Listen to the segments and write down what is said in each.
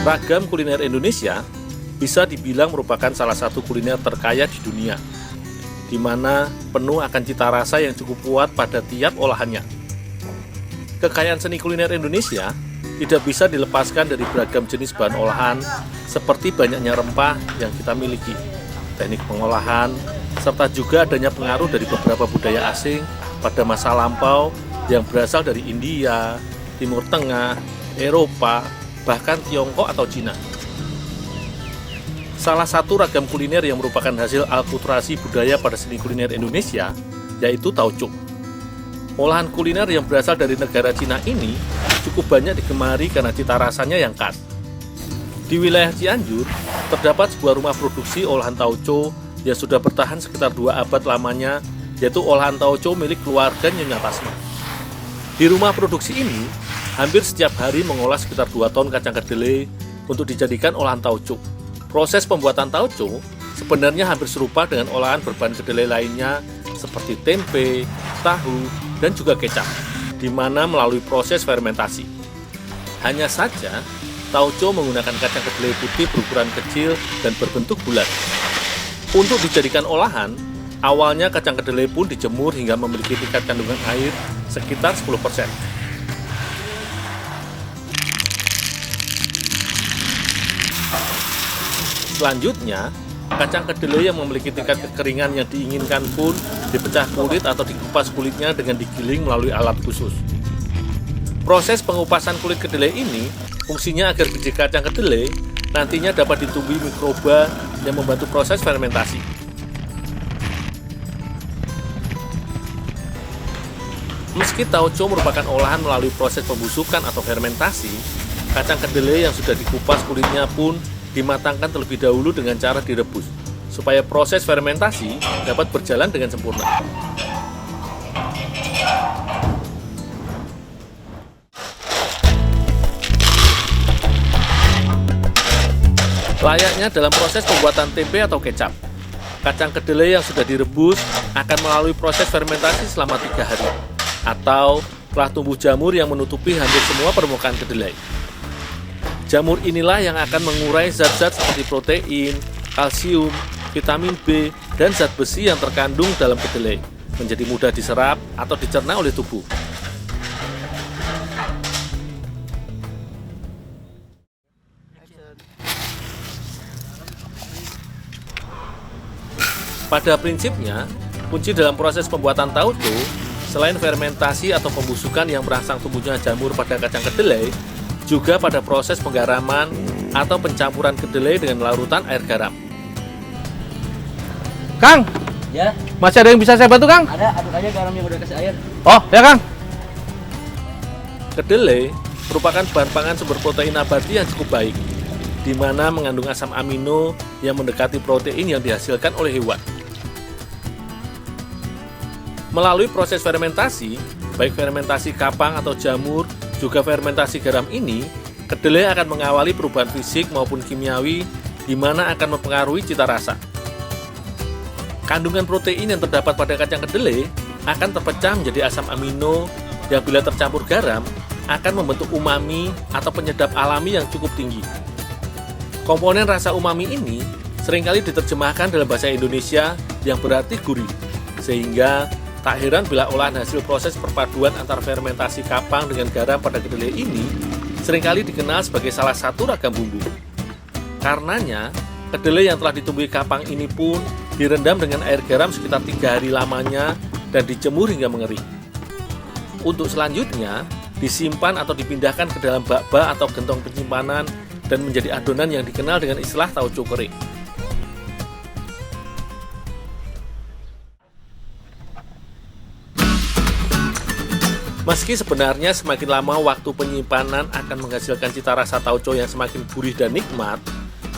Ragam kuliner Indonesia bisa dibilang merupakan salah satu kuliner terkaya di dunia, di mana penuh akan cita rasa yang cukup kuat pada tiap olahannya. Kekayaan seni kuliner Indonesia tidak bisa dilepaskan dari beragam jenis bahan olahan, seperti banyaknya rempah yang kita miliki, teknik pengolahan, serta juga adanya pengaruh dari beberapa budaya asing pada masa lampau yang berasal dari India, Timur Tengah, Eropa, bahkan Tiongkok atau Cina. Salah satu ragam kuliner yang merupakan hasil akulturasi budaya pada seni kuliner Indonesia yaitu tauco. Olahan kuliner yang berasal dari negara Cina ini cukup banyak digemari karena cita rasanya yang khas. Di wilayah Cianjur, terdapat sebuah rumah produksi olahan tauco yang sudah bertahan sekitar 2 abad lamanya, yaitu olahan tauco milik keluarga Nyonya Tasma. Di rumah produksi ini, hampir setiap hari mengolah sekitar 2 ton kacang kedelai untuk dijadikan olahan tauco. Proses pembuatan tauco sebenarnya hampir serupa dengan olahan berbahan kedelai lainnya seperti tempe, tahu, dan juga kecap, di mana melalui proses fermentasi. Hanya saja, tauco menggunakan kacang kedelai putih berukuran kecil dan berbentuk bulat. Untuk dijadikan olahan, awalnya kacang kedelai pun dijemur hingga memiliki tingkat kandungan air sekitar 10%. Selanjutnya, kacang kedelai yang memiliki tingkat kekeringan yang diinginkan pun dipecah kulit atau dikupas kulitnya dengan digiling melalui alat khusus. Proses pengupasan kulit kedelai ini fungsinya agar biji kacang kedelai nantinya dapat ditumbuhi mikroba yang membantu proses fermentasi. Meski tauco merupakan olahan melalui proses pembusukan atau fermentasi, kacang kedelai yang sudah dikupas kulitnya pun dimatangkan terlebih dahulu dengan cara direbus, supaya proses fermentasi dapat berjalan dengan sempurna. Layaknya dalam proses pembuatan tempe atau kecap, kacang kedelai yang sudah direbus akan melalui proses fermentasi selama 3 hari, atau telah tumbuh jamur yang menutupi hampir semua permukaan kedelai. Jamur inilah yang akan mengurai zat-zat seperti protein, kalsium, vitamin B, dan zat besi yang terkandung dalam kedelai, menjadi mudah diserap atau dicerna oleh tubuh. Pada prinsipnya, kunci dalam proses pembuatan tauco, selain fermentasi atau pembusukan yang merangsang tumbuhnya jamur pada kacang kedelai, juga pada proses penggaraman atau pencampuran kedelai dengan larutan air garam. Kang, Ya, masih ada yang bisa saya bantu, Kang? ada, aduk aja garam yang udah kasih air. Oh, ya, Kang. Kedelai merupakan bahan pangan sumber protein nabati yang cukup baik, di mana mengandung asam amino yang mendekati protein yang dihasilkan oleh hewan. Melalui proses fermentasi, baik fermentasi kapang atau jamur, juga fermentasi garam ini, kedelai akan mengawali perubahan fisik maupun kimiawi, di mana akan mempengaruhi cita rasa. Kandungan protein yang terdapat pada kacang kedelai akan terpecah menjadi asam amino yang bila tercampur garam akan membentuk umami atau penyedap alami yang cukup tinggi. Komponen rasa umami ini seringkali diterjemahkan dalam bahasa Indonesia yang berarti gurih, sehingga tak heran bila olahan hasil proses perpaduan antara fermentasi kapang dengan garam pada kedelai ini seringkali dikenal sebagai salah satu ragam bumbu. Karenanya, kedelai yang telah ditumbuhi kapang ini pun direndam dengan air garam sekitar 3 hari lamanya dan dijemur hingga mengering. Untuk selanjutnya, disimpan atau dipindahkan ke dalam bak-bak atau gentong penyimpanan dan menjadi adonan yang dikenal dengan istilah tauco kering. Meski sebenarnya semakin lama waktu penyimpanan akan menghasilkan cita rasa tauco yang semakin gurih dan nikmat,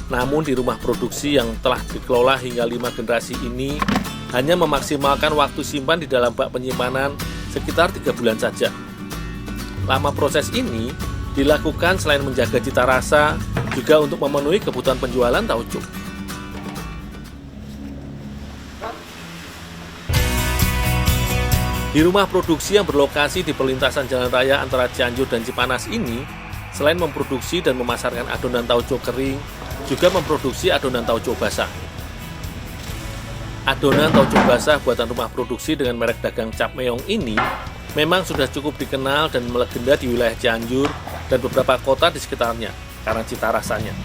namun di rumah produksi yang telah dikelola hingga 5 generasi ini hanya memaksimalkan waktu simpan di dalam bak penyimpanan sekitar 3 bulan saja. Lama proses ini dilakukan selain menjaga cita rasa, juga untuk memenuhi kebutuhan penjualan tauco. Di rumah produksi yang berlokasi di perlintasan jalan raya antara Cianjur dan Cipanas ini, Selain memproduksi dan memasarkan adonan tauco kering, juga memproduksi adonan tauco basah. Adonan tauco basah buatan rumah produksi dengan merek dagang Cap Meong ini memang sudah cukup dikenal dan melegenda di wilayah Cianjur dan beberapa kota di sekitarnya karena cita rasanya.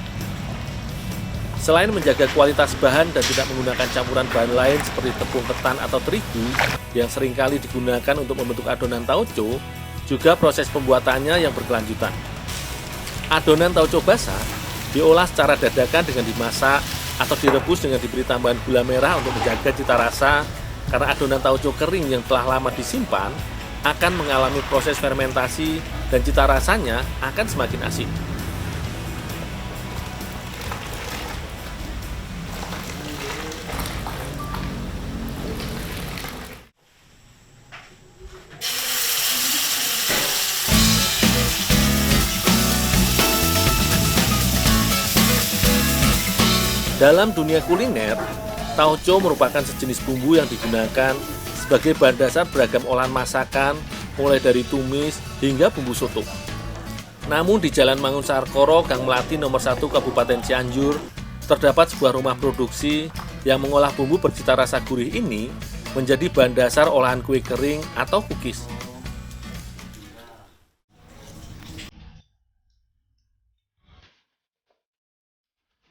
Selain menjaga kualitas bahan dan tidak menggunakan campuran bahan lain seperti tepung ketan atau terigu yang seringkali digunakan untuk membentuk adonan tauco, juga proses pembuatannya yang berkelanjutan. Adonan tauco basah diolah secara dadakan dengan dimasak atau direbus dengan diberi tambahan gula merah untuk menjaga cita rasa, karena adonan tauco kering yang telah lama disimpan akan mengalami proses fermentasi dan cita rasanya akan semakin asin. Dalam dunia kuliner, tauco merupakan sejenis bumbu yang digunakan sebagai bahan dasar beragam olahan masakan, mulai dari tumis hingga bumbu soto. Namun di Jalan Mangunsarkoro, Gang Melati nomor 1 Kabupaten Cianjur, terdapat sebuah rumah produksi yang mengolah bumbu bercita rasa gurih ini menjadi bahan dasar olahan kue kering atau cookies.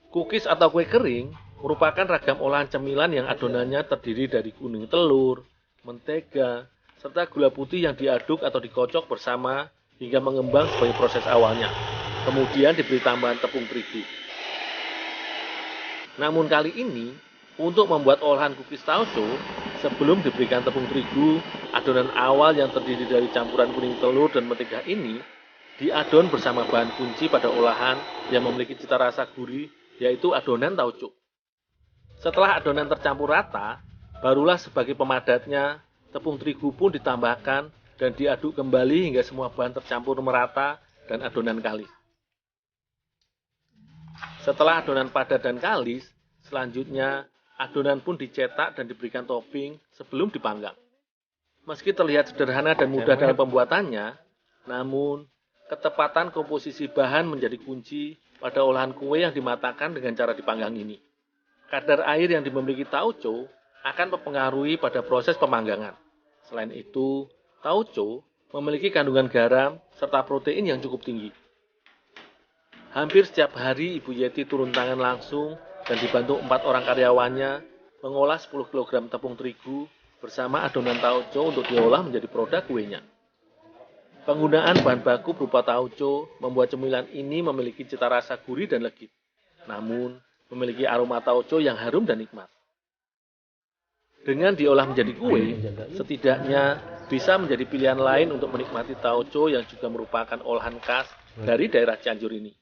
Cookies atau kue kering merupakan ragam olahan cemilan yang adonannya terdiri dari kuning telur, mentega, serta gula putih yang diaduk atau dikocok bersama hingga mengembang sebagai proses awalnya. Kemudian diberi tambahan tepung terigu. Namun kali ini, untuk membuat olahan cookies tauco, sebelum diberikan tepung terigu, adonan awal yang terdiri dari campuran kuning telur dan mentega ini diadon bersama bahan kunci pada olahan yang memiliki cita rasa gurih, yaitu adonan tauco. Setelah adonan tercampur rata, barulah sebagai pemadatnya, tepung terigu pun ditambahkan dan diaduk kembali hingga semua bahan tercampur merata dan adonan kalis. Setelah adonan padat dan kalis, selanjutnya adonan pun dicetak dan diberikan topping sebelum dipanggang. Meski terlihat sederhana dan mudah dalam pembuatannya, namun ketepatan komposisi bahan menjadi kunci pada olahan kue yang dimatangkan dengan cara dipanggang ini. Kadar air yang dimiliki tauco akan mempengaruhi pada proses pemanggangan. Selain itu, tauco memiliki kandungan garam serta protein yang cukup tinggi. Hampir setiap hari Ibu Yeti turun tangan langsung dan dibantu 4 orang karyawannya mengolah 10 kg tepung terigu bersama adonan tauco untuk diolah menjadi produk kuenya. Penggunaan bahan baku berupa tauco membuat cemilan ini memiliki cita rasa gurih dan legit, namun memiliki aroma tauco yang harum dan nikmat. Dengan diolah menjadi kue, setidaknya bisa menjadi pilihan lain untuk menikmati tauco yang juga merupakan olahan khas dari daerah Cianjur ini.